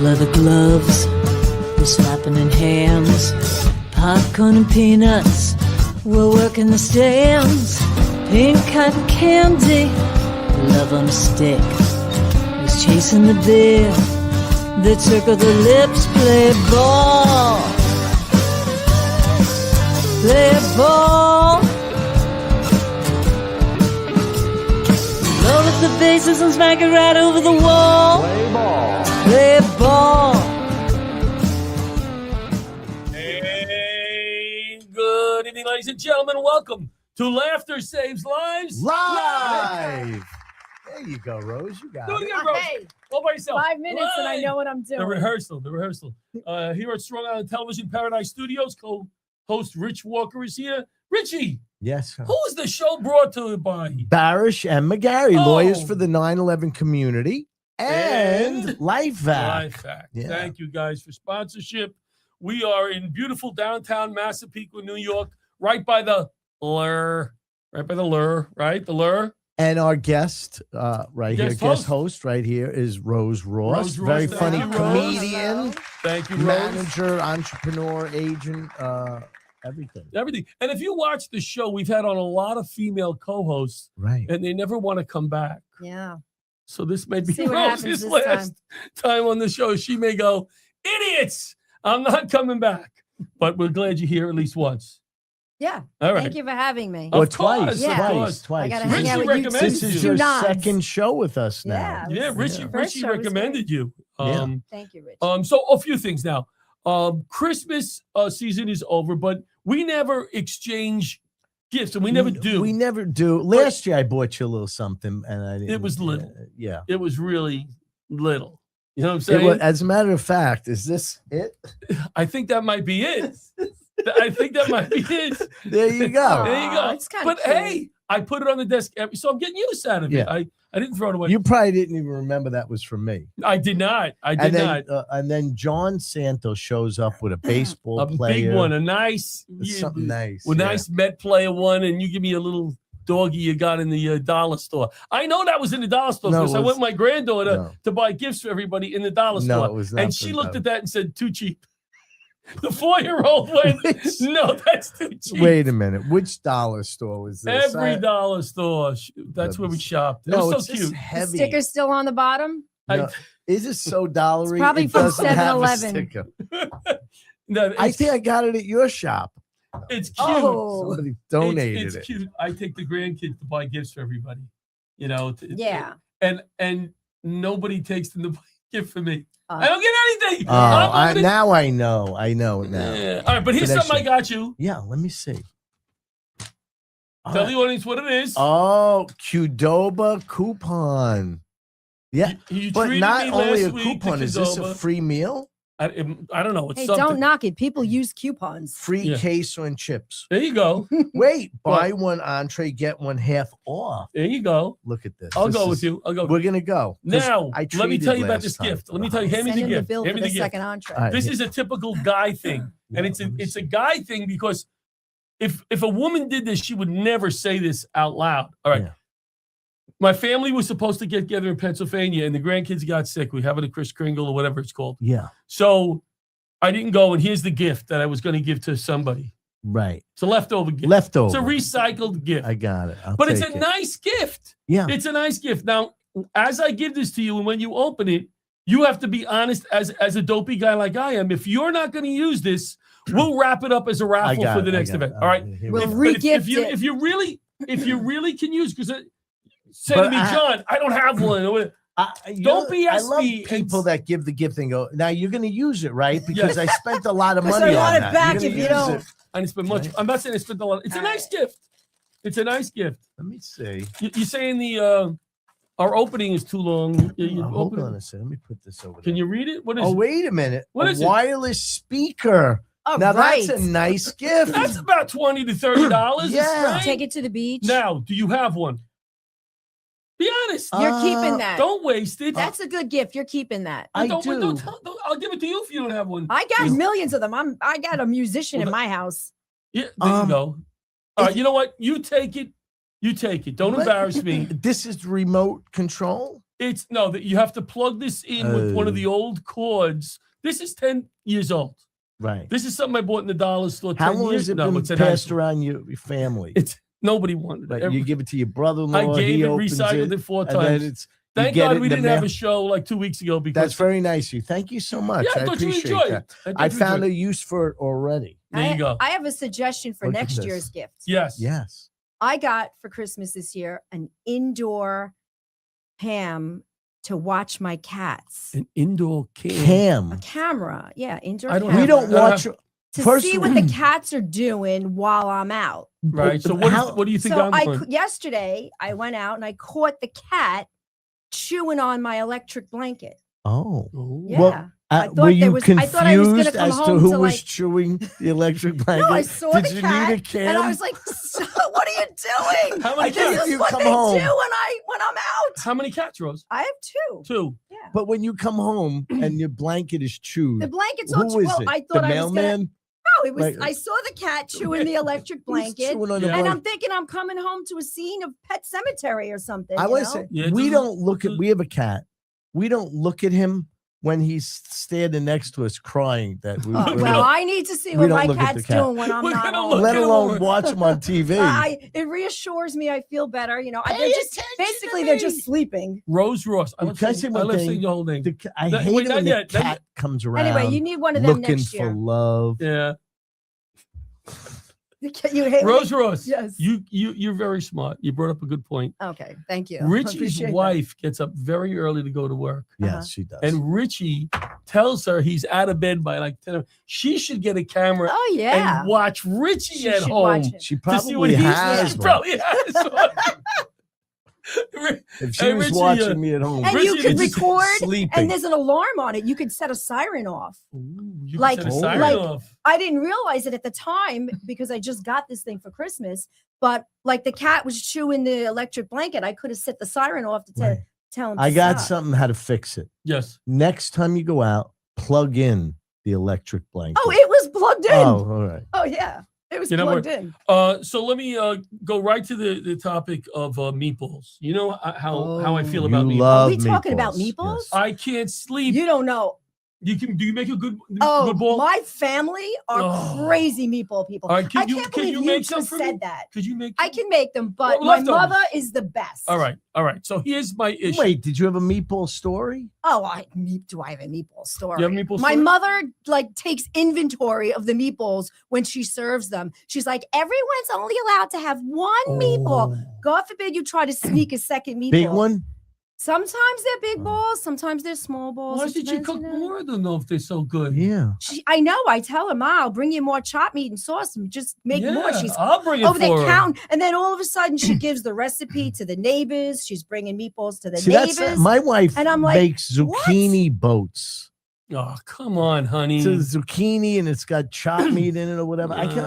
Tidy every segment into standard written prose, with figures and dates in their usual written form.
leather gloves, we're slapping in hams, popcorn and peanuts, we're working the stands, pink cotton candy, love on a stick, was chasing the beer, that circle the lips, play ball, play ball. Roll up the bases and smack it right over the wall. Play ball. Play ball. Hey, good evening, ladies and gentlemen. Welcome to Laughter Saves Lives. Live. There you go, Rose. You got Do it it. again, Rose. Hey, All by yourself. 5 minutes and I know what I'm doing. The rehearsal. Here at Strong Island Television Paradise Studios, co-host Rich Walker is here. Richie, Yes. who is the show brought to you by? Barasch and McGarry, Oh. lawyers for the 9/11 community, and LifeVac. LifeVac. Yeah. Thank you guys for sponsorship. We are in beautiful downtown Massapequa, New York, right by the Lure. Right? The Lure. And our guest Guest guest host right here is Rose Ross. Rose Ross, Very thank funny you, Rose. comedian, Thank you, Rose. manager, entrepreneur, agent, everything. Everything. And if you watch the show, we've had on a lot of female co-hosts, Right. and they never want to come back. Yeah. So this may be See what happens Rose's this last time on the show. She may go, idiots, I'm not coming back. But we're glad you're here at least once. Yeah. All right. Thank you for having me. Of Well, twice. course, Yeah. of course. Twice. I gotta Richie hang out with you. recommended This you. is Two your nods. second show with us now. Yeah. Yeah, Richie First show was recommended you. Yeah. Thank you, Rich. So a few things now. Christmas season is over, but we never exchange gifts, and we never do. We never do. Last year I bought you a little something, and I didn't. It was little. Yeah. It was really little. You know what I'm It saying? was, as a matter of fact, is this it? I think that might be it. I think that might be it. There you go. There you go. It's kinda But cute. hey, I put it on the desk, so I'm getting use out of it. Yeah. I didn't throw it away. You probably didn't even remember that was from me. I did not. And then John Santos shows up with a baseball A player. big one, a nice, Something nice. a yeah. nice Met player one, and you give me a little doggy you got in the dollar store. I know that was in the dollar store No, because it I was- went with my granddaughter No. to buy gifts for everybody in the dollar No, store. it was not And for she the looked dollar. at that and said, too cheap. The 4-year-old went, Which- no, that's too cheap. Wait a minute. Which dollar store was this? Every dollar store. That's where we shopped. It No, was it's so just cute. The heavy. sticker's still on the bottom. No, is it so dollary? probably It from doesn't have a 7-Eleven. sticker. No, I it's, think I got it at your shop. it's cute. Oh. Somebody donated it's it. cute. I take the grandkids to buy gifts for everybody. You know. Yeah. And nobody takes them to buy a gift for me. Uh, I don't get anything. Oh, now I know. I know now. Yeah. All right, but here's something I got you. Yeah, let me see. Tell the audience what it is. Oh, Qdoba coupon. Yeah, You but treated not me only a last week to coupon. Is this a Qdoba. free meal? I don't know. It's Hey, something. don't knock it. People use coupons. Free Yeah. queso and chips. There you go. Wait, buy What? one entree, get one half off. There you go. Look at this. I'll This go is- with you. I'll go. We're gonna go. 'Cause Now, I let me treated tell you about last this time gift. for Let me the tell you. Hand me Send the him the gift. bill Hand for me the the gift. second entree. All right. This is a typical guy thing, Yeah, and let me it's a see. guy thing because if a woman did this, she would never say this out loud. All right. Yeah. My family was supposed to get together in Pennsylvania, and the grandkids got sick. We have it at Kris Kringle or whatever it's called. Yeah, So I didn't go, and here's the gift that I was going to give to somebody. right. It's a leftover gift. Leftover. It's a recycled gift. I got it. But it's take a it. nice gift. Yeah. It's a nice gift. Now, as I give this to you, and when you open it, you have to be honest as a dopey guy like I am. If you're not going to use this, we'll wrap it up as a raffle got for the it, I next got event. it. All right. Here we We'll go. But re-gift it. if you really can use, because say But to me, I- John, I don't have one. Don't BS I love me. people It's- that give the gift and go, now you're going to use it, right? Because I spent a lot of Because money I want on it that. back You're gonna if you use don't. it. I didn't spend much. Right. I'm not saying I spent a lot. It's a All nice right. gift. It's a nice gift. Let me see. You're saying our opening is too long. You Hold open on it. a second. Let me put this over there. Can you read it? What is Oh, it? wait a minute. What a is it? wireless speaker. Oh, Now, right. that's a nice gift. That's about $20 to $30. Yeah. right? Take it to the beach. Now, do you have one? Be honest. You're keeping that. Don't waste it. That's a good gift. You're keeping that. I Don't- do. don't- I'll give it to you if you don't have one. I got millions of them. I got a musician Well, in my house. Yeah, there you go. All right, you know what? You take it. You take it. Don't But- embarrass me. This is remote control. It's no, that you have to plug this in with one of the old cords. This is 10 years old. Right. This is something I bought in the dollar store. How 10 long years? has it No, been it's an passed actual- around your family? It's nobody wanted Like it. you give it to your brother-in-law. I gave he it, opens recycled it 4 and then times. it's. Thank get God it we in the didn't have mail. a show like 2 weeks ago because That's very nice of you. Thank you so much. Yeah, I I thought you appreciate enjoyed that. it. I found a it. use for it already. There you go. I have a suggestion for Look at next this. year's gift. Yes. Yes. I got for Christmas this year an indoor cam to watch my cats. An indoor cam. A Cam. camera. Yeah, indoor I don't camera. We don't watch. to first- see what the cats are doing while I'm out. Right. So what do you think So I'm doing? yesterday I went out and I caught the cat chewing on my electric blanket. Oh. Yeah. Well, I thought were you there was- I thought I was gonna confused come as to home who to, was like- chewing the electric blanket? No, I saw Did the you cat, need a cam? and I was like, "What are you doing? How I many guess This cats? if is you what come they home- do when I'm out." How many cats, Rose? I have 2. 2. Yeah. But when you come home and your blanket is chewed, The blanket's all who is well, it? I The thought I was gonna. mailman? No, it was. Like- I saw the cat chewing the electric Who's blanket, chewing on the Yeah. and blanket? I'm thinking I'm coming home to a scene of Pet Cemetery or something. I you want know? to say Yeah, it we doesn't- don't look at. We have a cat. We don't look at him when he's standing next to us crying. That we, Oh, we well, don't- I need to see we what don't my look at the cat's cat. doing when I'm We're not gonna home. look let at alone him. watch him on TV. It reassures me. I feel better. You know, Pay they're just attention basically to they're me. just sleeping. Rose Ross. I love Can I saying, say I one love thing? saying your whole name. I That- hate wait, it not when yet, the not cat comes around. Anyway, you need one of them looking next for year. love. Yeah. You hate Rose Ross. Yes. You're very smart. You brought up a good point. Okay, thank you. I Richie's appreciate that. wife gets up very early to go to work. Yes, she does. And Richie tells her he's out of bed by like 10. She should get a camera Oh yeah. and watch Richie She at should home watch it. she to see what probably he's has She one. probably has one. If she Hey, was Richie, watching me at home, And Richie you could is record, sleeping. and there's an alarm on it. You could set a siren off. Ooh, you Like- can set a siren like- off. I didn't realize it at the time because I just got this thing for Christmas. But like the cat was chewing the electric blanket, I could have set the siren off to Right. tell him. I to got stop. something how to fix it. Yes. Next time you go out, plug in the electric blanket. Oh, it was plugged in. Oh, all right. Oh yeah, it was You know plugged what? in. So let me go right to the topic of meatballs. You know how I feel about You meatballs. love Are we talking about meatballs, meatballs? yes. I can't sleep. You don't know. Do you make a good Oh, good ball? my family are Oh. crazy meatball people. All right, I can't believe you make some just for me? said that. Could you make? I can make them, but Well, my leftovers. mother is the best. All right. So here's my issue. Wait, did you have a meatball story? Oh, do I have a meatball story? You have a meatball My story? mother like takes inventory of the meatballs when she serves them. She's like, everyone's only allowed to have one meatball. God forbid you try to sneak a second meatball. Big one? Sometimes they're big balls, sometimes they're small balls. Why It did you depends, cook know. more of them though if they're so good? Yeah. I know. I tell her, Ma, I'll bring you more chopped meat and sauce and just make more. Yeah, She's I'll bring it over there for her. counting. And then all of a sudden she gives the recipe to the neighbors. She's bringing meatballs to the See, neighbors. that's my wife And I'm like, makes zucchini boats. Oh, come on, honey. It's a zucchini and it's got chopped meat in it or whatever. I can't.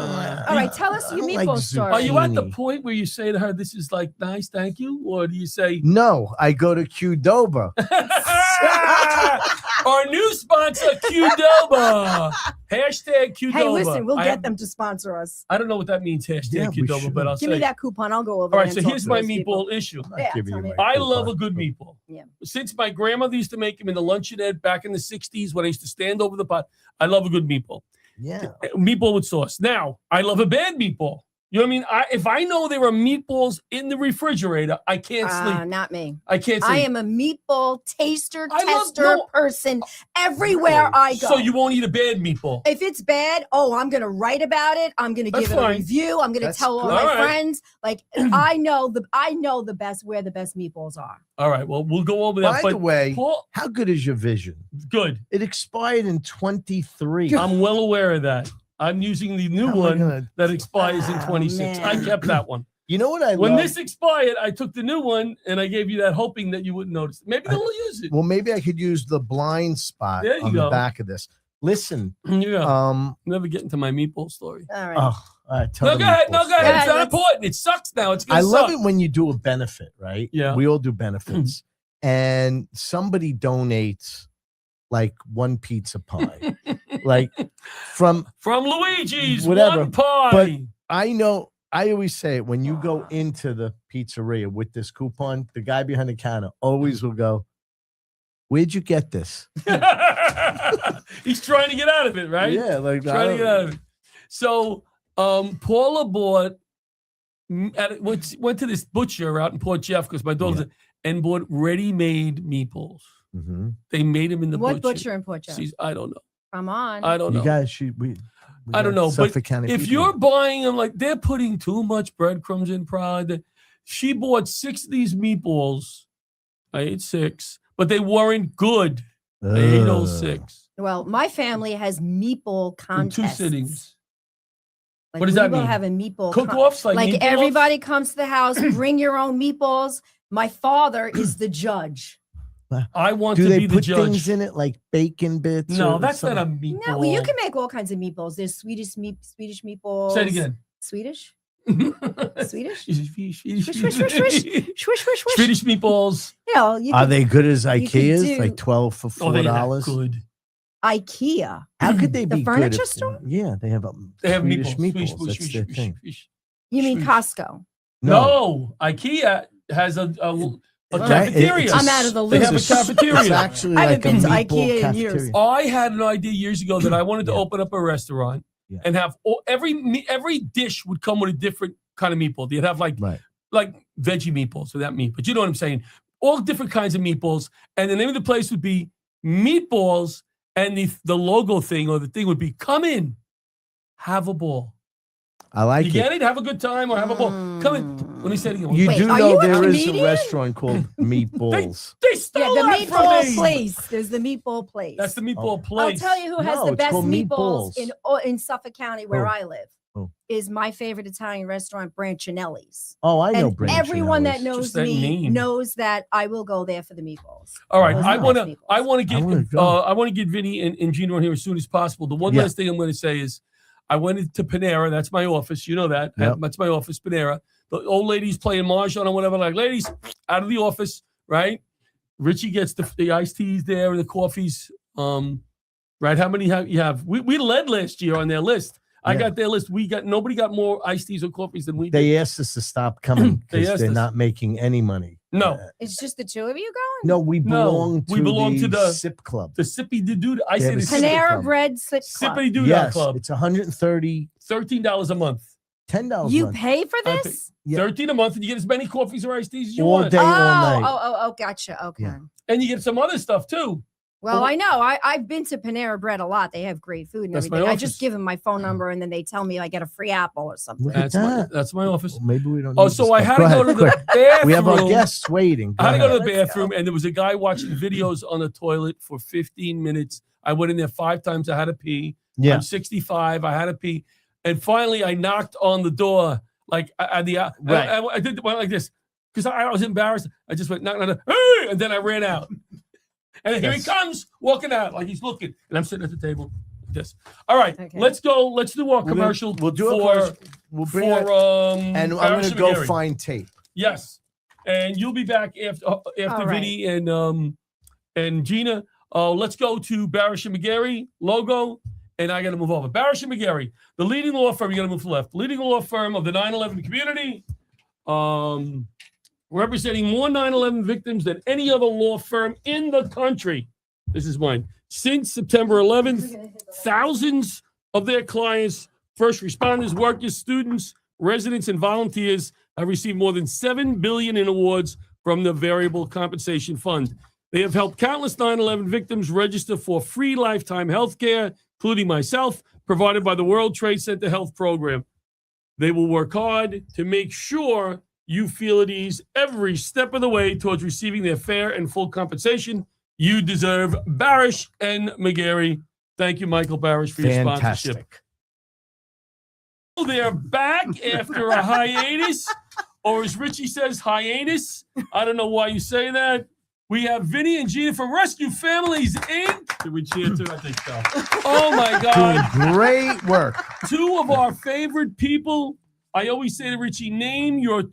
All right, tell us I your don't meatball like story. Are you at the zucchini. point where you say to her, "This is like nice, thank you," or do you say, No, I go to Qdoba. "Our new sponsor, Qdoba." Hashtag Qdoba. Hey, listen, we'll I get have- them to sponsor us. I don't know what that means. Hashtag Yeah, we Qdoba, but I'll Give me say. that coupon. I'll go over. All there right, so and talk here's to my those people. meatball issue. I'm not Yeah, giving tell you me. my I coupon. love a good meatball. Yeah. Since my grandmother used to make them in the luncheonette back in the 60s when I used to stand over the pot, I love a good meatball. Yeah. Meatball with sauce. Now, I love a bad meatball. You know what I mean? If I know there are meatballs in the refrigerator, I can't sleep. Not me. I can't sleep. I am a meatball taster, I love- tester no. person everywhere I go. So you won't eat a bad meatball. If it's bad, I'm gonna write about it. I'm gonna That's give it a fine. review. I'm gonna That's tell all good. my All right. friends. Like I know the best where the best meatballs are. All right, well, we'll go over that. By but the way, Paul, how good is your vision? good. It expired in 23. I'm well aware of that. I'm using the new How am I one gonna- that expires in Oh, 26. I man. kept that one. You know what I When love? this expired, I took the new one and I gave you that hoping that you wouldn't notice. Maybe they'll use it. Well, maybe I could use the blind spot There you on go. the back of this. Listen, Yeah. Never get into my meatball story. All right. all right, tell No, the go ahead. meatball No, go story. ahead. It's Yeah, not that's- important. It sucks now. It's I gonna love suck. it when you do a benefit, right? Yeah. We all do benefits. And somebody donates like one pizza pie. like from From Luigi's Whatever, one pie. but I know I always say when you go into the pizzeria with this coupon, the guy behind the counter always will go, "Where'd you get this?" He's trying to get out of it, right? Yeah, like Trying to get out of it. So Paula went to this butcher out in Port Jeff because my daughter's and bought ready-made meatballs. Mm-hmm. They made them in the What butcher in Port Jeff? I don't know. Come on. I don't know. You guys, I don't know. But Suffolk County if people. you're buying them, like they're putting too much breadcrumbs in Pride. She bought 6 of these meatballs. I ate 6, but they weren't good. I ate all 6. Well, my family has meatball In 2 contests. sittings. Like, What does that we will mean? have a meatball Cook-offs? Like meatballs? everybody comes to the house, bring your own meatballs. My father is the judge. I want Do to they be the put judge. things in it like bacon bits? No, or that's not a something? meatball. No, well, you can make all kinds of meatballs. There's Swedish meatballs. Say it again. Swedish? Swedish? Swedish Swish, swish, swish, swish. Swish, swish, swish. Swedish meatballs. You know, you Are could- they good as you could IKEA's? do- Like 12 for Oh, they're not $4? good. IKEA. How could they The be furniture good? store? Yeah, they have They have Swedish meatballs. meatballs. That's their thing. You mean Swish. Costco? No, IKEA has a Right, cafeteria. it's a I'm out of the They loop. have a It's cafeteria. actually I like haven't a been to meatball IKEA in years. cafeteria. I had an idea years ago that I wanted to Yeah. open up a restaurant Yeah. and have every dish would come with a different kind of meatball. You'd have like veggie meatballs without meat, but you know what I'm saying? All different kinds of meatballs. And the name of the place would be Meatballs, and the logo thing or the thing would be come in, have a ball. I like You it. get it? Have a good time or have a ball. Come in. Let me say it again. You Wait, do are know you a there is a comedian? restaurant called Meatballs. They stole Yeah, the that from meatball me. place. There's the meatball place. That's the meatball Oh. I'll place. tell you who has No, the it's best called meatballs Meatballs. in Suffolk County where Oh. I live. Oh. Is my favorite Italian restaurant, Brancinelli's. Oh, I know And Branch everyone that Anellis. knows Just that me name. knows that I will go there for the meatballs. All right, Those I are want nice to. meatballs. I want to I wanna get. go. I want to get Vinny and Gino on here as soon as possible. The one Yeah. last thing I'm going to say is, I went into Panera. That's my office. You know that. Yep. That's my office, Panera. The old ladies playing mahjong or whatever. Like, ladies, out of the office, right? Richie gets the iced teas there and the coffees. Right? How many you have? We led last year on their list. I Yeah. got their list. Nobody got more iced teas or coffees than we did. They asked us to stop coming They because asked they're us. not making any money. No. It's just the two of you going? No, we No, belong to we belong the to the- SIP Club. The Sippy Dude. I They say have the a Sippy Sippy Panera Club. Bread Slip Club. Sippity Doo Yes, Club. it's $130, $13 a month. $10 You a month. pay for I this? Yeah. 13 a month, and you get as many coffees or iced teas as you All want. day, all night. Oh, gotcha. Okay. Yeah. And you get some other stuff too. Well, I know. I've been to Panera Bread a lot. They have great food and That's my everything. I office. just give them my phone number and then they tell me I get a free apple or something. Look at that. That's my office. Well, maybe we don't. Oh, need so this I stuff. had to go ahead, to the quick. bathroom. We have our guests waiting. I had to go to the Let's bathroom, and there was a guy watching videos on the toilet for 15 minutes. I went in there 5 times. I had to pee. Yeah. I'm 65. I had to pee. And finally, I knocked on the door. Like, I did the one like this because I was embarrassed. I just went, knock, knock, knock, hey! And then I ran out. And here he Yes. comes, walking out like he's looking. And I'm sitting at the table like this. All right, Okay. let's go. Let's do our We'll do- commercial. we'll do it for, first. We'll bring it, for and I'm Barasch going to go McGarry. find tape. Yes, and you'll be back after All right. Vinny and Gina. Let's go to Barasch and McGarry logo, and I got to move over. Barasch and McGarry, the leading law firm. You got to move to the left. Leading law firm of the 9/11 community, representing more 9/11 victims than any other law firm in the country. This is mine. Since September 11th, thousands of their clients, first responders, workers, students, residents, and volunteers have received more than $7 billion in awards from the Variable Compensation Fund. They have helped countless 9/11 victims register for free lifetime health care, including myself, provided by the World Trade Center Health Program. They will work hard to make sure you feel at ease every step of the way towards receiving their fair and full compensation you deserve. Barasch and McGarry. Thank you, Michael Barasch, for your sponsorship. Fantastic. They're back after a hiatus, or as Richie says, hiatus. I don't know why you say that. We have Vinny and Gina from Rescue Families Inc. Did we cheer too? I think so. Oh my God. Doing great work. 2 of our favorite people. I always say to Richie, name your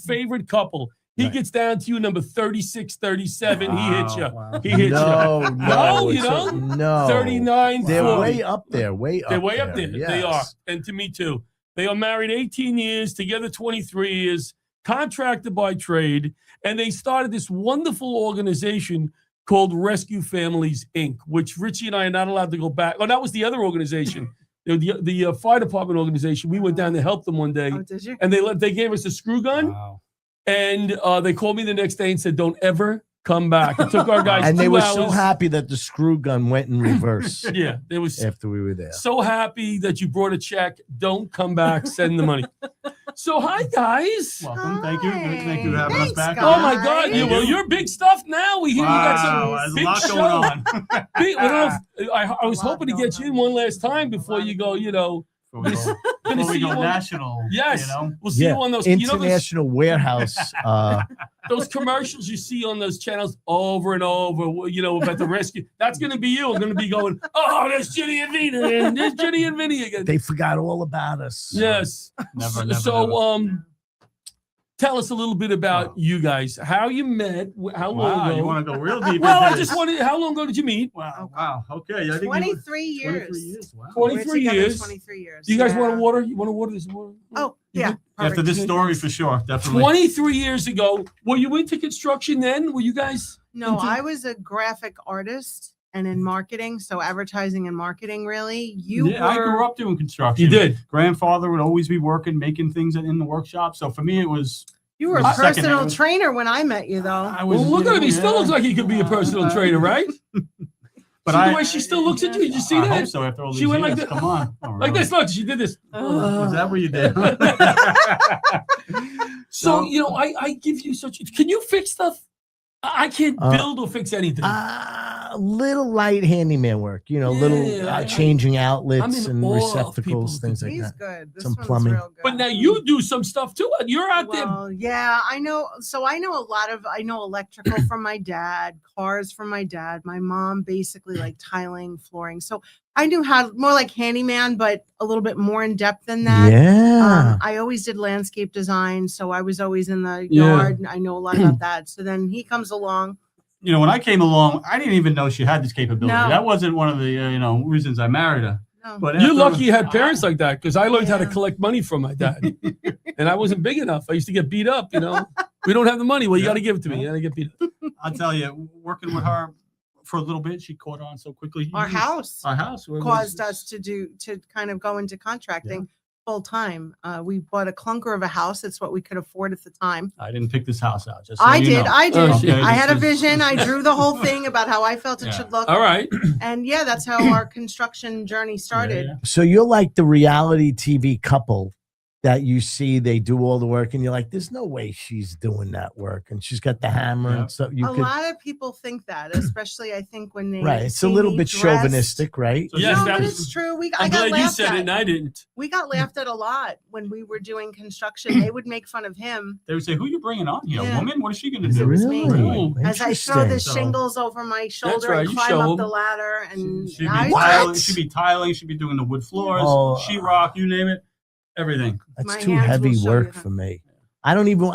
favorite couple. He Right. gets down to you, number 36, 37. He hits you. Wow. He hits you. No, No, you it's don't? no. 39, They're 40. way up there. Way up They're way there. up there. Yes. They are. And to me, too. They are married 18 years, together 23 years, contracted by trade, and they started this wonderful organization called Rescue Families, Inc., which Richie and I are not allowed to go back. Oh, that was the other organization. The fire department organization. We went down to help them one day. Oh, did you? And they gave us a screw gun. Wow. And they called me the next day and said, don't ever come back. It took our guys And 2 they were hours. so happy that the screw gun went in reverse Yeah, they was after we were there. so happy that you brought a check. Don't come back. Send the money. So hi, guys. Welcome. Thank you. Thank you for having Thanks, us back. guys. Oh my God! You're big stuff now. We hear you got Wow, some there's a big lot show. going on. I was hoping to get you in one last time before you go. Gonna Before see we you go on- national. Yes, You know? we'll see you on those. International Warehouse. Those commercials you see on those channels over and over. About the rescue. That's gonna be you. I'm gonna be going. Oh, there's Ginny and Vina, and there's Ginny and Vinny again. They forgot all about us. Yes. Never. So, tell us a little bit about you guys. How you met? How long Wow, ago? you want to go real deep? Well, into I just this. wanted. How long ago did you meet? Wow. Wow. Okay. I think 23 years. 23 years. Wow. 23 We're together years. 23 years. Do you guys Yeah. want a water? You want a water? This water? Oh, You yeah. good? After perfect. this story, for sure, definitely. 23 years ago. Were you into construction then? Were you guys? No, into- I was a graphic artist and in marketing, so advertising and marketing, really. You Yeah, I were. grew up doing construction. You did. Grandfather would always be working, making things in the workshop. So for me, it was. You were it a was second personal nature. trainer when I met you, though. I was. Well, look you at him. He know, still yeah. looks like he could be a personal trainer, right? But See I. the way she still looks at you. Did you see I that? hope so. After all She these went years, like that. come on. Oh, Like really? this. Look, she did this. Was that what you did? So No. I give you such. Can you fix stuff? I can't build or fix anything. Little light handyman work, little Yeah, changing I'm outlets in and awe of receptacles, people things like He's that. good. This Some one's plumbing. real good. But now you do some stuff too. You're out there. Well, yeah, I know. So I know electrical from my dad, cars from my dad, my mom, basically like tiling, flooring. So I knew how more like handyman, but a little bit more in depth than that. Yeah. I always did landscape design. So I was always in the Yeah. yard. I know a lot about that. So then he comes along. When I came along, I didn't even know she had this capability. No. That wasn't one of the reasons I married her. No. But You're after- lucky you had parents like that because I learned how to Yeah. collect money from my dad, and I wasn't big enough. I used to get beat up. We don't have the money. Well, you Yeah. got to give it to me. You got to get beat up. I'll tell you, working with her for a little bit, she caught on so quickly. Our house Our house caused us to kind of go into contracting full time. We bought a clunker of a house. It's what we could afford at the time. I didn't pick this house out. Just so I you did. know. I did. Oh, shit. I had a This is- vision. I drew the whole thing about how I felt it Yeah. should look. All right. And yeah, that's how our construction journey started. Yeah, So you're like the reality TV couple that you see, they do all the work, and you're like, there's no way she's doing that work. And she's got the hammer Yeah. and stuff. You A could, lot of people think that, especially I think when they right. It's a see little me bit dressed. chauvinistic, right? So Yes, No, that but was- it's true. I I'm got glad you laughed said it, at. and I didn't. We got laughed at a lot when we were doing construction. They would make fun of him They would say, "Who you bringing on here? Yeah. A woman? What is she going to Because do?" it was me. Ooh. as I throw the Interesting. So- shingles over my shoulder right, and you climb show up 'em. the ladder. And She'd be I, tiling. She'd be tiling. She'd be doing the wood floors, Oh. sheetrock, you name it, everything. That's My too hands will heavy show you work that. for me. I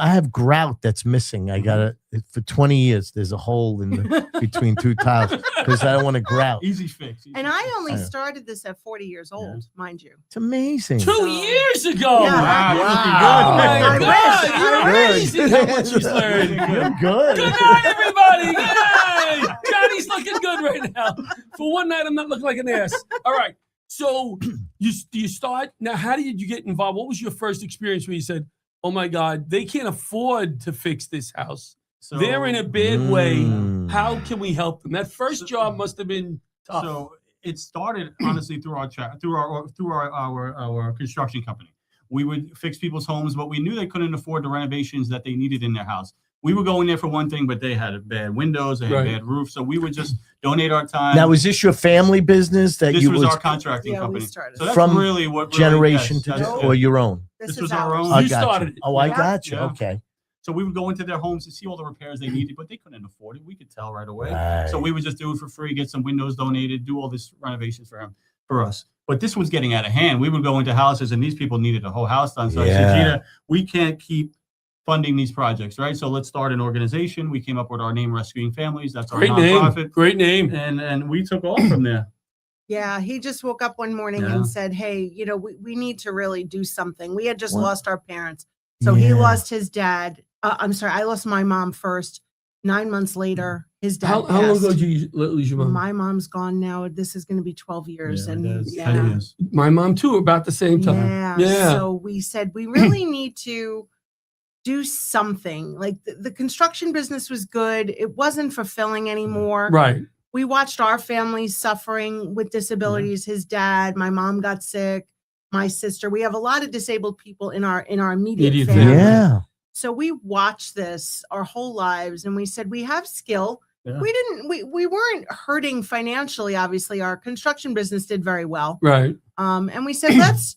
have grout that's missing. I got it for 20 years. There's a hole in the between two tiles because I don't want to grout. Easy fix. easy and I fix. only Yeah. started this at 40 years old, mind you. It's amazing. 2 years ago. Yeah. Wow, you're looking Oh good. my I God, wish. you're I wish. amazing how much he's learned. You're good. Good night, everybody. Good night. Johnny's looking good right now. For one night, I'm not looking like an ass. All right. So you start now. How did you get involved? What was your first experience when you said, "Oh my God, they can't afford to fix this house. So, They're in a bad way. Mm. How can we help them?" That first job must have been tough. So it started honestly through our construction company. We would fix people's homes, but we knew they couldn't afford the renovations that they needed in their house. We were going there for one thing, but they had bad windows, they had Right. bad roofs, so we would just donate our time. Now, is this your family business that this you was our contracting Yeah, we company. started. So that's From really what generation yes, to that's or it. your own? This is was our ours. own. I You got started you. it. Oh, I Yeah. got you. Yeah. Okay. So we would go into their homes to see all the repairs they needed, but they couldn't afford it. We could tell right away. Right. So we would just do it for free, get some windows donated, do all this renovations for us. But this was getting out of hand. We would go into houses and these people needed a whole house done. So I said, Yeah. Gina, we can't keep funding these projects, right? So let's start an organization. We came up with our name, Rescuing Families. That's our Great nonprofit. name. Great name. And we took off from there. Yeah, he just woke up one morning Yeah. and said, hey, you know, we need to really do something. We had just What? lost our parents. So he Yeah. lost his dad. I'm sorry, I lost my mom first. 9 months later, his dad How long ago passed. did you lose your mom? My mom's gone now. This is going to be 12 years. Yeah, and that's yeah. 10 years. My mom too, about the same time. Yeah. So we said, we really need to do something. Like the construction business was good. It wasn't fulfilling anymore. Right. We watched our family suffering with disabilities. His dad, my mom got sick, my sister. We have a lot of disabled people in our immediate Immediate family. family. Yeah. So we watched this our whole lives, and we said, we have skill. Yeah. We weren't hurting financially. Obviously, our construction business did very well. Right. And we said, let's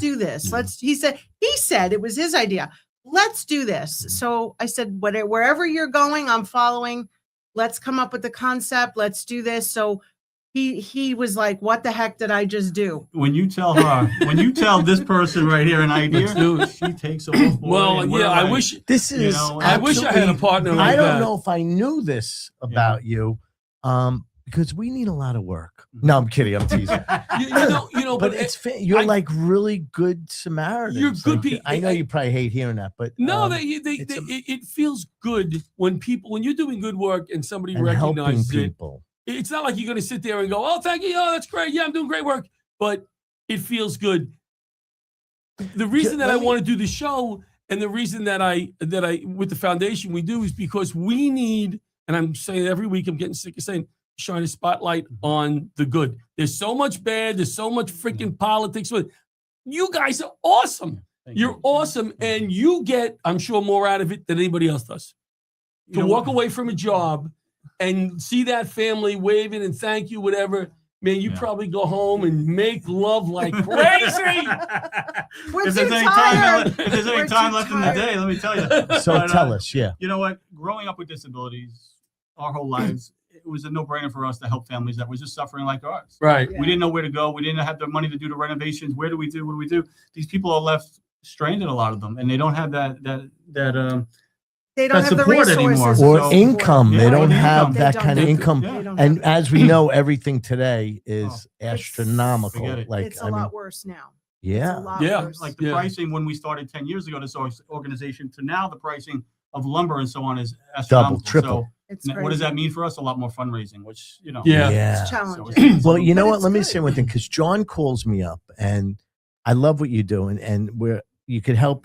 do this. He said it was his idea. Let's do this. So I said, wherever you're going, I'm following. Let's come up with the concept. Let's do this. So he was like, what the heck did I just do? When you tell this person right here an idea, Let's do it. she takes it all. Well, yeah, I wish This is. I wish I had a partner like I don't that. know if I knew this about you, because we need a lot of work. No, I'm kidding. I'm teasing. You know, But it's you're I- like really good Samaritans. You're good Like, people. I know you probably hate hearing that, but no, it's it feels good when you're doing good work and somebody and helping recognizes it. people. It's not like you're going to sit there and go, "Oh, thank you. Oh, that's great. Yeah, I'm doing great work." But it feels good. The reason that I want to do the show and the reason that I with the foundation we do is because we need, and I'm saying every week, I'm getting sick of saying, shine a spotlight on the good. There's so much bad. There's so much freaking politics. But you guys are awesome. You're awesome, and you get, I'm sure, more out of it than anybody else does. To walk away from a job and see that family waving and thank you, whatever, man, you probably go home and make love like crazy. If there's any time left in the day, let me tell you. So tell us, yeah. You know what? Growing up with disabilities our whole lives, it was a no-brainer for us to help families that was just suffering like ours. Right. We didn't know where to go. We didn't have the money to do the renovations. Where do we do? What do we do? These people are left stranded, a lot of them, and they don't have they don't have the support anymore. resources Or So- income. They Yeah, don't or have income. that They kind of don't. income. Yeah. They don't And have as we know, everything today is It's- astronomical. forget it. Like, it's a I mean, lot worse now. yeah. It's a lot Yeah. worse. Like the Yeah. pricing when we started 10 years ago, this organization, to now the pricing of lumber and so on is astronomical. triple. It's So what does that mean for us? A lot more fundraising, which, you know. Yeah. Yeah. It's challenging. it's- Well, you know But what? it's Let me good. say one thing, because John calls me up, and I love what you do, and where you could help,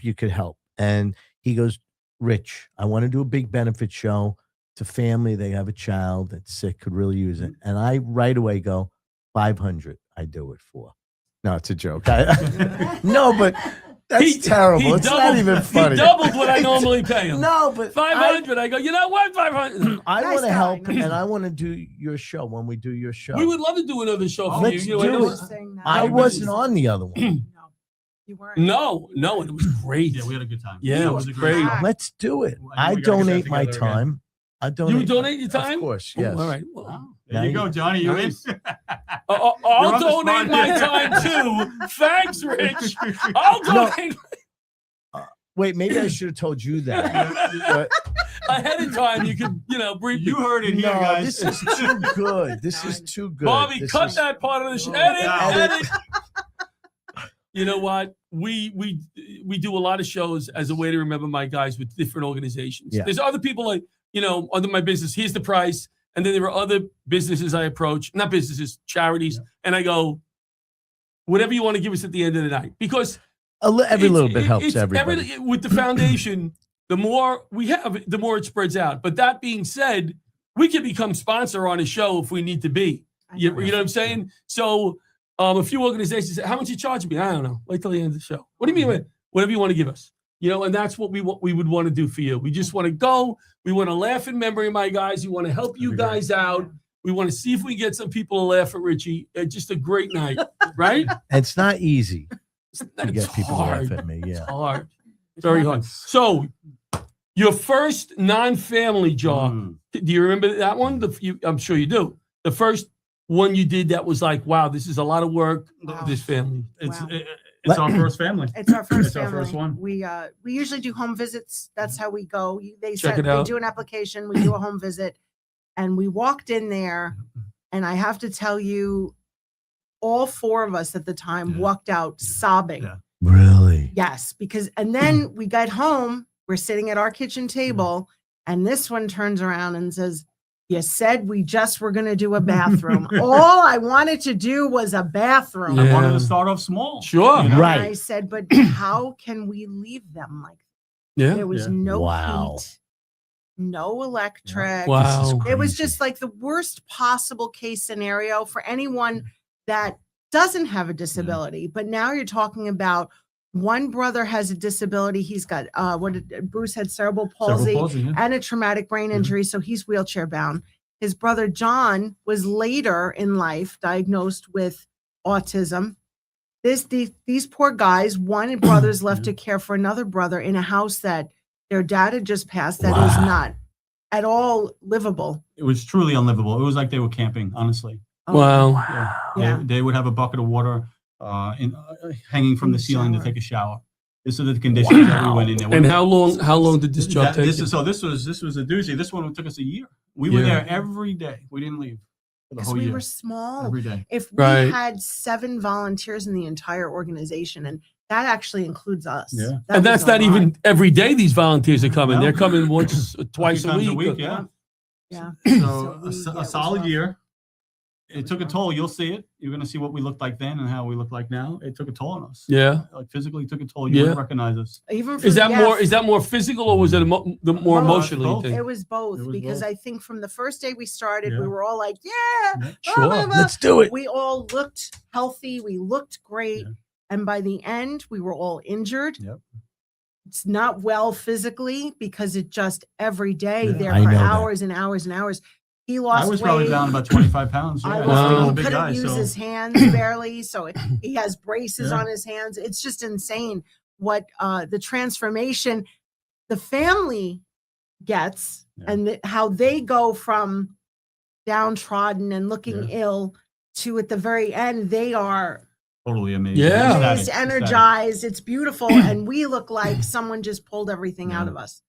and he goes, Rich, I want to do a big benefit show. It's a family, they have a child that's sick, could really use it, and I right away go 500. I do it for. No, it's a joke. No, but that's terrible. It's not even funny. He doubled what I normally pay him. No, but 500. I go, you know what? 500. I Nice want to guy, help, nice and I want to do your show when we do your show. We would love to do another show for Let's you. You know, do it it. was- I wasn't on the other one. No, you weren't. No, it was great. Yeah, we had a good time. Yeah, it was a great. show. Let's do it. Well, I we gotta get that donate my together again. time. I donate. You would donate your time? Of course, Oh, yes. all right. Well, Wow. There you go, Johnny. You in? Nice. You're I'll on the donate spot my here. time too. Thanks, Rich. I'll No. donate Wait, maybe I should have told you that. But ahead of time. You could, brief You me. heard it here, no, guys. this is too good. This is too good. Bobby, This cut is- that part of the show. Wow. Edit. You know what? We do a lot of shows as a way to remember my guys with different organizations. Yeah. There's other people like, under my business, here's the price. And then there are other businesses I approach, not businesses, charities. And I go, whatever you want to give us at the end of the night. Because every little bit helps it's everybody. with the foundation, the more we have, the more it spreads out. But that being said, we can become sponsor on a show if we need to be. You know what I'm saying? So a few organizations say, how much you charge me? I don't know. Wait till the end of the show. What do you mean? Whatever you want to give us. And that's what we would want to do for you. We just want to go. We want to laugh in memory of my guys. We want to help you guys out. We want to see if we get some people to laugh at Richie. Just a great night, right? It's not easy to It's get people hard. to laugh at me. It's Yeah. hard. Very hard. So, your first non-family job. Do you remember that one? I'm sure you do. The first one you did that was like, wow, this is a lot of work. Wow. This family. It's our first family. It's our first It's our family. first one. We usually do home visits. That's how we go. They Check it out. do an application. We do a home visit, and we walked in there, and I have to tell you, all 4 of us at the time Yeah. walked out sobbing. Yeah. Really? Yes, because and then we got home, we're sitting at our kitchen table, and this one turns around and says, "You said we just were going to do a bathroom. All I wanted to do was a bathroom." I wanted Yeah. to start off small. Sure. You know? Right. And I said, "But how can we leave them like that?" Yeah. There was Yeah. no Wow. heat, no electric. Wow. It was Crazy. just like the worst possible case scenario for anyone that doesn't have a disability. But now you're talking about one brother has a disability. He's got Bruce had cerebral palsy, Cerebral palsy, yeah. and a traumatic brain Yeah. injury, so he's wheelchair bound. His brother John was later in life diagnosed with autism. These poor guys, one brother's left to care for another brother in a house that their dad had just passed that was Wow. not at all livable. It was truly unlivable. It was like they were camping, honestly. Wow. Yeah. Yeah. They would have a bucket of water hanging from In the the ceiling to shower. take a shower. This is the conditions that we went in there. And how long did this job take? This you? was a doozy. This one took us a year. We were Yeah. there every day. We didn't leave for the Because whole we year. were small. Every day. If we Right. had 7 volunteers in the entire organization, and that actually includes us. Yeah. That And was that's a not lot. even every day these volunteers are coming. No. They're coming once, twice a times week. yeah. Yeah. So we- yeah, it a was solid rough. year. It took a toll. You'll see it. You're going to see what we looked like then and how we look like now. It took a toll on us. Yeah. Like physically took a toll. You Yeah. wouldn't recognize us. Even for, Is that yes, more physical or was it the more Both. emotionally Both. thing? It was both It was because both. I think from the first day we started, Yeah. we were all like, "Yeah, Yeah. blah, Sure. blah, blah." Let's do it. We all looked healthy. We looked great. Yeah. And by the end, we were all injured. Yep. It's not well physically because it just every day Yeah. there I for know that. hours and hours and hours. He lost I was weight. probably down about 25 pounds. I Yeah. was, Wow. I'm he a big couldn't guy. use So his hands barely. So he has braces Yeah. on his hands. It's just insane what the transformation the family gets Yeah. and how they go from downtrodden and looking ill to at the very end, they are totally amazing. Yeah. amazed, Ecstatic. energized. It's beautiful. And we look like someone just pulled everything out Yeah. of us.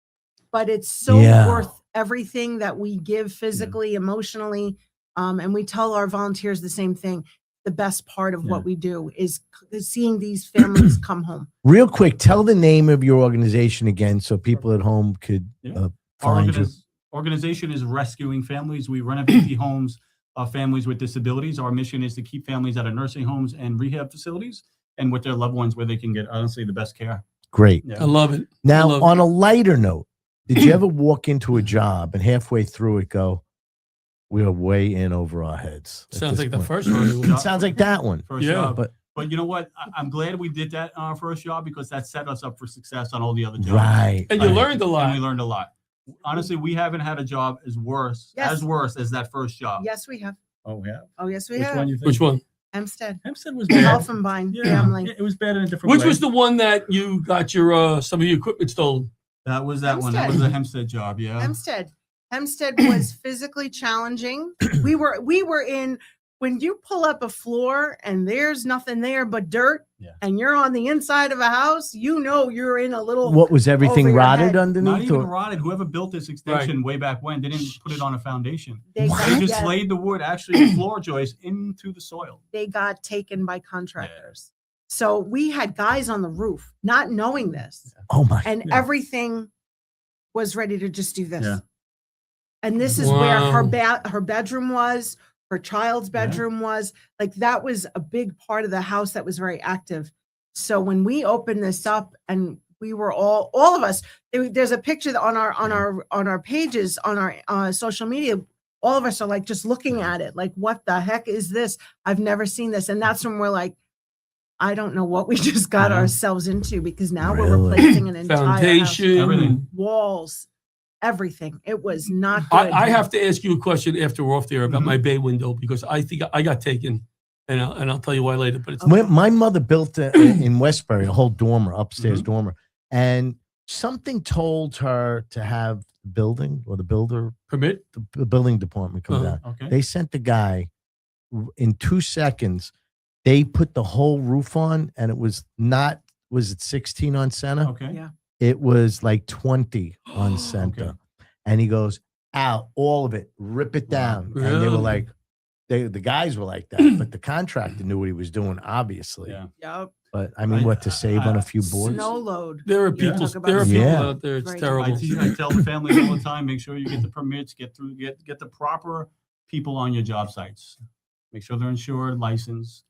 But it's so Yeah. worth everything that we give physically, emotionally. And we tell our volunteers the same thing. The best part of what Yeah. we do is seeing these families come home. Real quick, tell the name of your organization again so people at home could Yeah. uh, Our find you. organization is rescuing families. We renovate the homes of families with disabilities. Our mission is to keep families out of nursing homes and rehab facilities and with their loved ones where they can get, honestly, the best care. Great. Yeah. I love it. Now, love on a lighter note, did you ever walk into a job and halfway through it go, we are way in over our heads? at Sounds this like the point? first one. It sounds like that one. First Yeah. job. But But you know what? I'm glad we did that on our first job because that set us up for success on all the other jobs. right. And you Right. learned a And we lot. learned a lot. Honestly, we haven't had a job as worse Yes. as that first job. Yes, we have. Oh, yeah. Oh, yes, we Which have. one you think? Which one? Hempstead. Hempstead was bad. Elfenbein Yeah, family. it was bad in a different Which way. was the one that you got your some of your equipment stolen? That was that one. That Hempstead. was the Hempstead job. Yeah. Hempstead was physically challenging. We were in when you pull up a floor and there's nothing there but dirt, Yeah. and you're on the inside of a house, you know you're in a little. What was everything over your rotted head. Not underneath? even or- rotted. Whoever built this extension way back when, they didn't put it on a foundation. They What? They got, just yeah, laid the wood, actually, floor joist into the soil. they got taken by contractors. So we had guys on the roof not knowing this, Oh my! and Yeah. everything was ready to just do this. Yeah. And this is where Wow. her bedroom was, her child's Yeah. bedroom was. Like that was a big part of the house that was very active. So when we opened this up and we were all of us, there's a picture on our pages on our social media. All of us are like just looking at it, like, what the heck is this? I've never seen this. And that's when we're like, I don't know what we just got Yeah. ourselves into, because now we're Really? replacing an entire house. Foundation. Everything. Walls, everything. It was not good. I have to ask you a question after we're off there about Mhm. my bay window because I think I got taken, and I'll tell you why later. But it's My mother built in Westbury a whole dormer, upstairs Mhm. dormer, and something told her to have the building or the builder, permit. the building department come Uh-huh. down. Okay. They sent the guy in 2 seconds. They put the whole roof on, and it was not. Was it 16 on center? Okay. Yeah. It was like 20 on center. Okay. And he goes, out, all of it, rip it Wow. down. And they were Really? like, the guys were like that, but the contractor knew what he was doing, obviously. Yeah. Yep. But I mean, what to save on a few boards? Snow load. There are Yeah. people. Talk about There are people Yeah. out there. It's Right. terrible. I tell the families all the time, make sure you get the permits, get the proper people on your job sites. Make sure they're insured, licensed.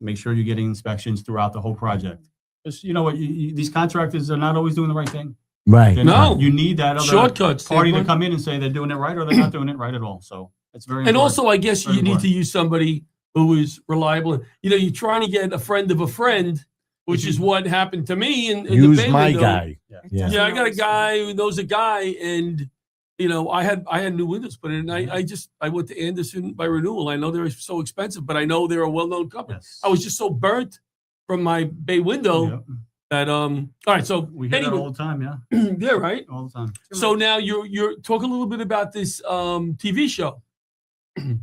Make sure you're getting inspections throughout the whole project. Because you know what, these contractors are not always doing the right thing. Right. They're not. No. You need that other Shortcuts. party They're to come in and say they're doing it right or they're not doing it right at all. So it's very And important. also, I guess Very you need to important. use somebody who is reliable. You know, you're trying to get a friend of a friend, which is what happened to me in the Use Bay my window. guy. Yeah. Yeah. Yeah, I got a guy who knows a guy, and you know, I had new windows put in. And I went to Anderson by renewal. I know they're so expensive, but I know they're a well-known company. Yes. I was just so burnt from my bay window Yeah. that all right. So We hear that anyway, all the time, yeah. yeah, right. All the time. So now you're talk a little bit about this TV show.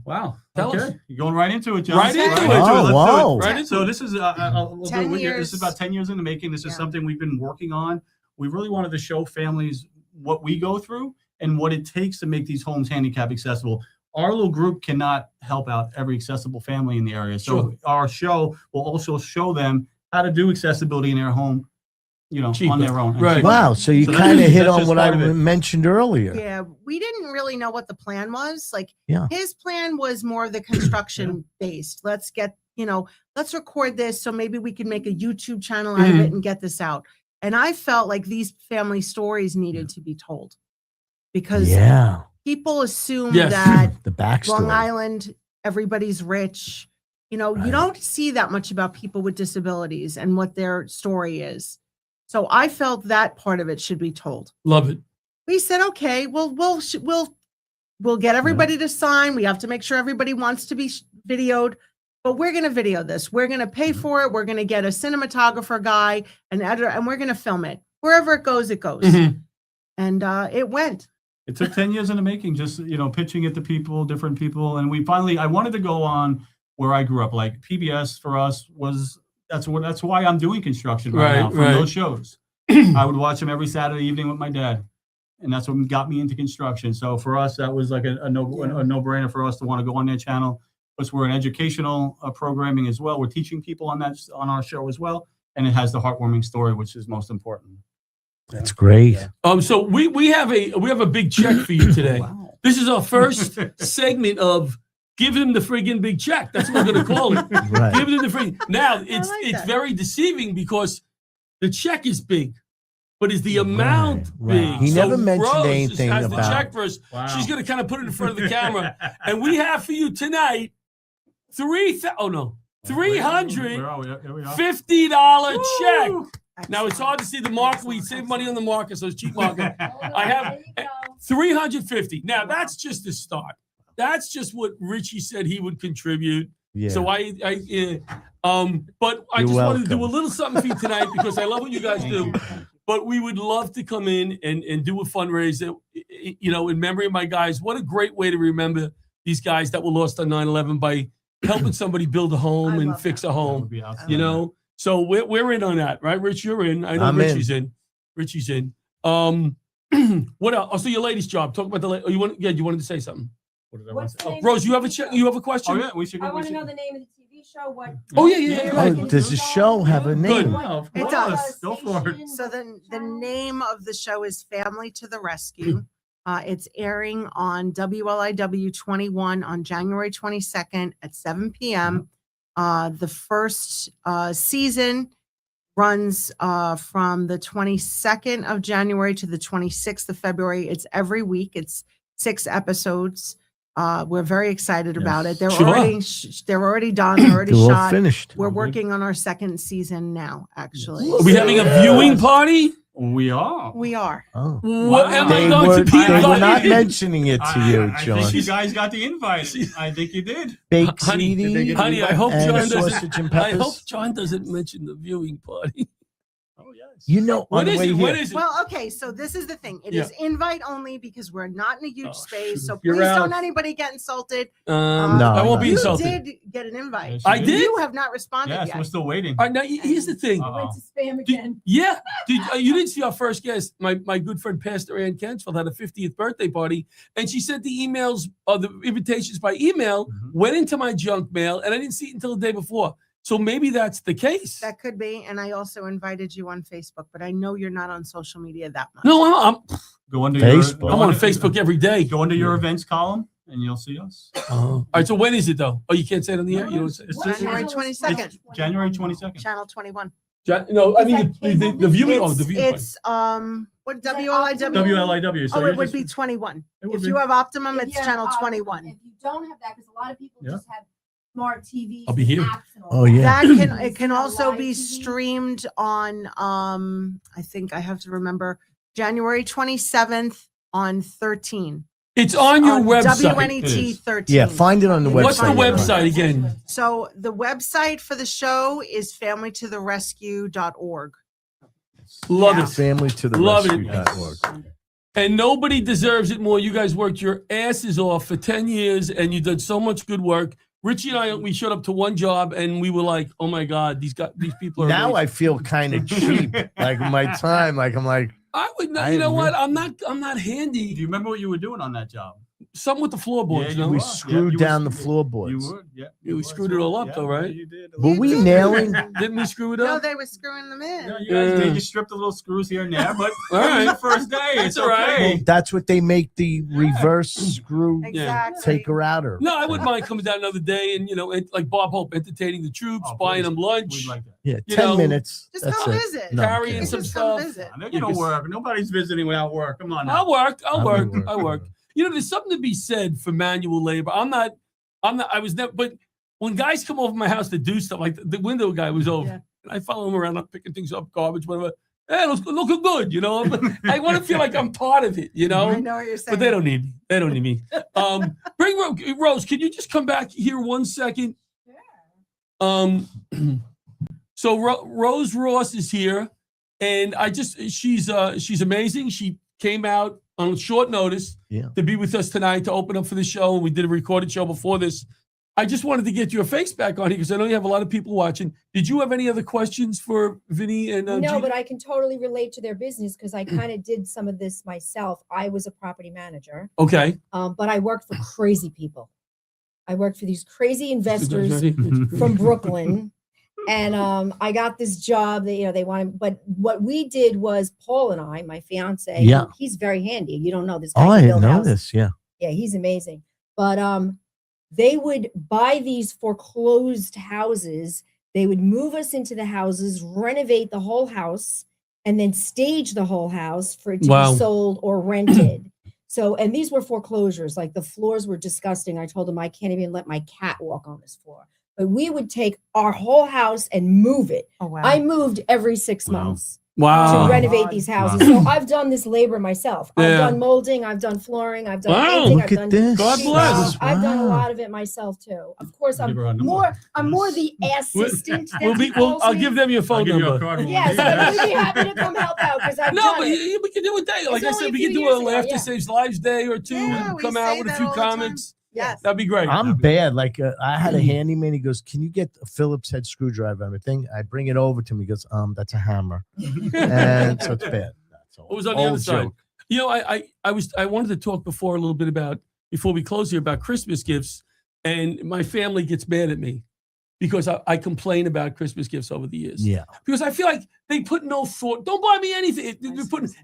Wow. Tell us. Okay. You're going right into it, John. Right into it. Let's Oh, do it. wow. Right into So it. this is 10 this years. is about 10 years in the making. This is Yeah. something we've been working on. We really wanted to show families what we go through and what it takes to make these homes handicap accessible. Our little group cannot help out every accessible family in the area. So Sure. our show will also show them how to do accessibility in their home, you know, Cheaper. on their own. and Right. cheaper. Wow. So you So kind of that's hit just on what I part of it. mentioned earlier. Yeah, we didn't really know what the plan was. Like, Yeah. his plan was more the construction based. Let's get, let's record this so maybe we can make a YouTube channel out of it and get this out. And I felt like these family stories needed to be told because Yeah. people assume Yes. that The Long backstory. Island, everybody's rich. You Right. don't see that much about people with disabilities and what their story is. So I felt that part of it should be told. Love it. We said, okay, we'll get everybody to sign. We have to make sure everybody wants to be videoed, but we're going to video this. We're going to pay for it. We're going to get a cinematographer guy, an editor, and we're going to film it. Wherever it goes, it goes. Mhm. And it went. It took 10 years in the making, just, pitching it to people, different people. And I wanted to go on where I grew up. Like PBS for us that's why I'm doing construction right now, from Right. those shows. I would watch them every Saturday evening with my dad. And that's what got me into construction. So for us, that was like a no-brainer for us to want to go on their channel. Plus we're an educational programming as well. We're teaching people on our show as well. And it has the heartwarming story, which is most important. That's great. Yeah. So we have a big check for you today. Wow. This is our first segment of give him the friggin' big check. That's what we're gonna call it. Right. Give him the friggin'. Now it's that. very deceiving because the check is big, but is the amount right. big? He never mentioned Rose anything has about- the check for us. Wow. She's gonna kind of put it in front of the camera, and we have for you tonight $350 Where are we? Here we are. check. Now it's hard to see the mark. We save money on the market, so it's cheap market. I have 350. Now that's just the start. That's just what Richie said he would contribute. Yeah. So but I You're just wanted to do a welcome. little something for you tonight because I love what you guys do. But we would love to come in and do a fundraiser, in memory of my guys. What a great way to remember these guys that were lost on 9/11 by helping somebody build a home I and love fix that. a That home. would be outstanding. So we're in on that, right? Rich, you're in. I know I'm in. Richie's in. Richie's in. What else? Also, your ladies' job. Talk about the. You wanted to say something. What did I What's want to the say? name Rose, of you the have a TV check. show? You have a question? Oh, yeah, we should. I want to know the name of the TV show. What? Oh yeah. Oh, does the show have a name? Good. Yeah, of It course. does. Go for it. So the name of the show is Family to the Rescue. It's airing on WLIW 21 on January 22nd at 7 p.m. The first season runs from the 22nd of January to the 26th of February. It's every week. It's 6 episodes. We're very excited about it. They're Sure. already done. They're already They're all shot. finished. We're working on our second season now, actually. Are we having a viewing party? We are. We are. Oh. What am I They going were, to be they were not invited? mentioning it to you, I John. think you guys got the invite. I think you did. Baked Honey, ziti Honey, I hope and John sausage doesn't. and I hope peppers. John doesn't mention the viewing party. Oh, yes. You know, What on the is way it? here, What is it? Well, okay, so this is the thing. It is invite only because we're not in a huge Oh, space. So You're please out. don't anybody get insulted. No, I won't be you insulted. did get an invite. Yes, I you did? You have not responded Yes, yet. we're still waiting. All right, now here's the thing. Uh-oh. Went to spam Did- again. yeah, you didn't see our first guest. My good friend Pastor Ann Kensfield had a 50th birthday party, and she sent the emails, the invitations by email, went into my junk mail, and I didn't see it until the day before. So maybe that's the case. That could be. And I also invited you on Facebook, but I know you're not on social media that much. No, I'm Go under Facebook. Your, I'm on Facebook every day. Go under your events column, and you'll see us. All right, so when is it though? Oh, you can't say it on the air. You don't say. It's January just- 22nd. It's January 22nd. Channel 21. No, I Is mean that cable the viewing. It's, the viewing. it's what Is that WLIW? WLIW. So Oh, you're it would just- be 21. It would If be. you have Optimum, If it's you have channel Optimum, 21. If you don't have that, because a lot of people Yeah. just have smart TVs. I'll be here. and apps and all Oh, that. yeah. That can it can It's also live be TV. streamed on I think I have to remember January 27th on 13. It's on your On website. It WNET is. 13. yeah, find it on the website. What's the Find it on website again? So the website for the show is familytotherescue.org. Love Yeah. it. Family to the Love it. rescue.org. And nobody deserves it more. You guys worked your asses off for 10 years and you did so much good work. Richie and I, we showed up to one job and we were like, oh my God, these people are Now I amazing. feel kind of cheap. Like my time, like I'm like, I would not, I you know agree. what? I'm not Do handy. you remember what you were doing on that job? Something with the floorboards, Yeah, no? you we were. screwed you down were- the floorboards. You would, yeah. Yeah, we you screwed was. it all up, though, right? You did. Were we nailing? Didn't we screw it No, up? they were screwing them in. Yeah, you guys did. You stripped the little screws here and there, but All it was right. the first day. That's It's all right. okay. Well, that's what they make the reverse screw Exactly. taker outer. No, I wouldn't mind coming down another day and, like Bob Hope, entertaining the troops, Oh, buying please. them lunch, We'd like that. Yeah, You 10 know, minutes. Just That's come it. visit. No, I'm carrying kidding. some Just come stuff. visit. They're gonna work. Nobody's visiting without work. Come on now. I'll work. I would work. I work. You know, there's something to be said for manual labor. I was never, but when guys come over my house to do stuff, like the window guy was over, Yeah. and I follow him around, I'm picking things up, garbage, whatever. Hey, looking good, you know. I want to feel like I'm part of it, you know. I know what you're saying. But they don't need me. They don't need me. Bring Rose. Can you just come back here 1 second? So Rose Ross is here, and she's amazing. She came out on short notice to be with us tonight to open up for the show. We did a recorded show before this. I just wanted to get your face back on here because I know you have a lot of people watching. Did you have any other questions for Vinny and No, Gina? but I can totally relate to their business because I kind of did some of this myself. I was a property manager, Okay. but I worked for crazy people. I worked for these crazy investors from Brooklyn. And I got this job that, they wanted, but what we did was Paul and I, my fiance, Yeah. he's very handy. You don't know this guy. Oh, can I didn't build know houses. this. Yeah. Yeah, he's amazing. But they would buy these foreclosed houses. They would move us into the houses, renovate the whole house, and then stage the whole house for it to Wow. be sold or rented. So, and these were foreclosures. Like the floors were disgusting. I told them I can't even let my cat walk on this floor. But we would take our whole house and move it. Oh, wow. I moved every 6 Wow. months Wow. to renovate these houses. So I've done this labor myself. I've Yeah. done molding, I've done flooring, I've done Wow. painting, Look I've at done this. God sheet bless. rock. I've done a Wow. lot of it myself too. Of course, Give I'm her our number. more the assistant. I'll give them your phone I'll give you a number. card. when we Yes, leave. but we'd be happy to come help out because I've No, done but it. we can do a day. Like I only said, a we few can do years a ago, Laughter yeah. Saves Lives day or two Yeah, and we come say out with a that few all the time. comics. Yes. That'd be great. I'm bad. Like I had a handyman. He goes, "Can you get a Phillips head screwdriver?" And everything. I bring it over to him. He goes, "That's a hammer," and so it's bad. That's all. What was on the Old other side? joke. You know, I wanted to talk before a little bit before we close here about Christmas gifts, and my family gets mad at me because I complain about Christmas gifts over the years. Yeah. Because I feel like they put no thought. Don't buy me anything.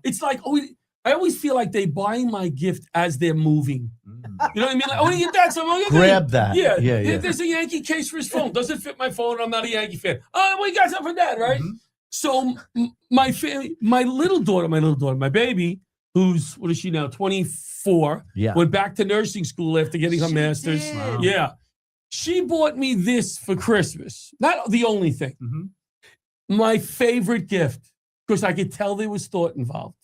It's like I always feel like they buying my gift as they're moving. You know what I mean? Like, oh, you get that? So Grab that. Yeah, Yeah. There's a Yankee case for his phone. Doesn't fit my phone. I'm not a Yankee fan. Oh, well, you got something for that, right? Mhm. So my family, my little daughter, my baby, what is she now? 24. Yeah. Went back to nursing school after getting her She master's. did. Wow. Yeah. She bought me this for Christmas. Not the only thing. Mhm. My favorite gift, because I could tell there was thought involved.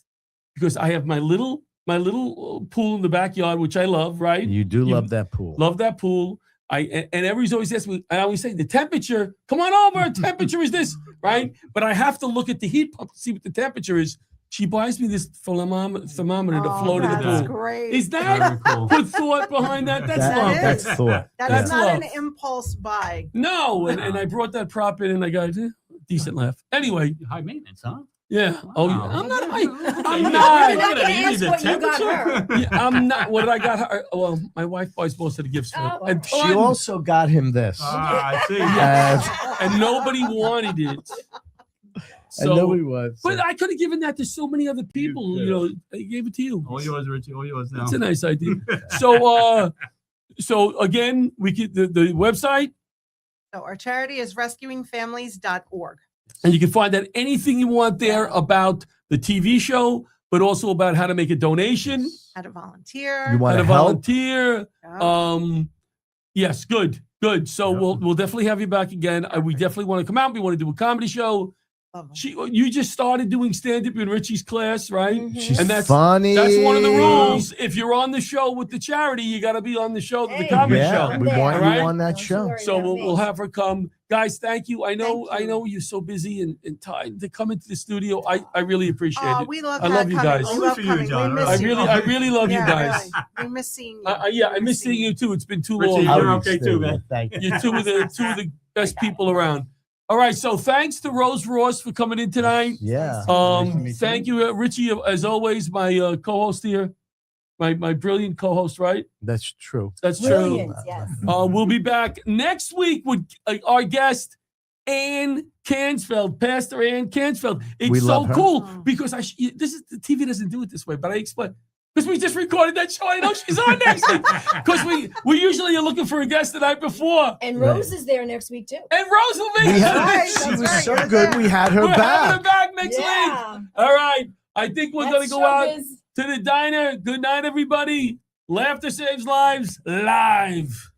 Because I have my little pool in the backyard, which I love, right? You do love that pool. Love that pool. And everybody's always asking me, I always say, the temperature, come on over, temperature is this. right? But I have to look at the heat pump to see what the temperature is. She buys me this thermometer to float in the that's pool. great. Is that Very cool. put thought behind that? That's That- love. that's thought. That That's is not love. an impulse buy. No, and I brought that prop in and I got a decent laugh. Anyway, High maintenance, huh? yeah. Oh, yeah. Wow. I'm not. Okay, I'm You're not. not Look at gonna that, ask the what you got temperature. her. Yeah, I'm not. What did I got her? Well, my wife buys most of the gifts for her. Oh, And She ton- also got him this. Ah, I see. Uh, and nobody wanted it. and nobody was. But I could have given that to so many other people. could. You know, I gave it to you. All yours, Richie. All yours now. That's a nice idea. So again, we get the website, So our charity is rescuingfamilies.org. and you can find out anything you want there about the TV show, but also about how to make a donation, How to volunteer. You how want to to help? volunteer. Yeah. Yes, good. So Yeah. we'll definitely have you back again. We definitely want to come out. We want to do a comedy show. Lovely. You just started doing stand-up in Richie's class, right? Mhm. She's And that's funny. That's one of the rules. If you're on the show with the charity, you got to be on the show, the Hey, comedy Yeah, show. I'm we there. want All right? you on that Don't you show. worry So about we'll me. have her come. Guys, thank you. I know Thank you. you're so busy and tired to come into the studio. I really appreciate Oh, it. we love I love you coming. guys. We Only love for you, coming. John, We right? miss I you. really love you Yeah, guys. really. We miss seeing you. Yeah, I We miss seeing you too. It's been too Richie, long. you're I'll okay stay too, there. man. Thank you. You're two of the best people around. All right, so thanks to Rose Ross for coming in tonight. Yeah. Nice to meet Thank you. you, Richie, as always, my co-host here, my brilliant co-host, right? That's true. That's true. Brilliant, yes. We'll be back next week with our guest, Ann Cansfeld, Pastor Ann Cansfeld. It's We so love her. cool Oh. because this is the TV doesn't do it this way, but I explain. Because we just recorded that show. I know she's on next week. Because we usually are looking for a guest the night before. And Right. Rose is there next week too. And Rose will be We here. had, right, she that's was right, so you're good. there. We had her We're having her back. back next week. Yeah. All right. I think we're going to That's go out showbiz. to the diner. Good night, everybody. Laughter saves lives live.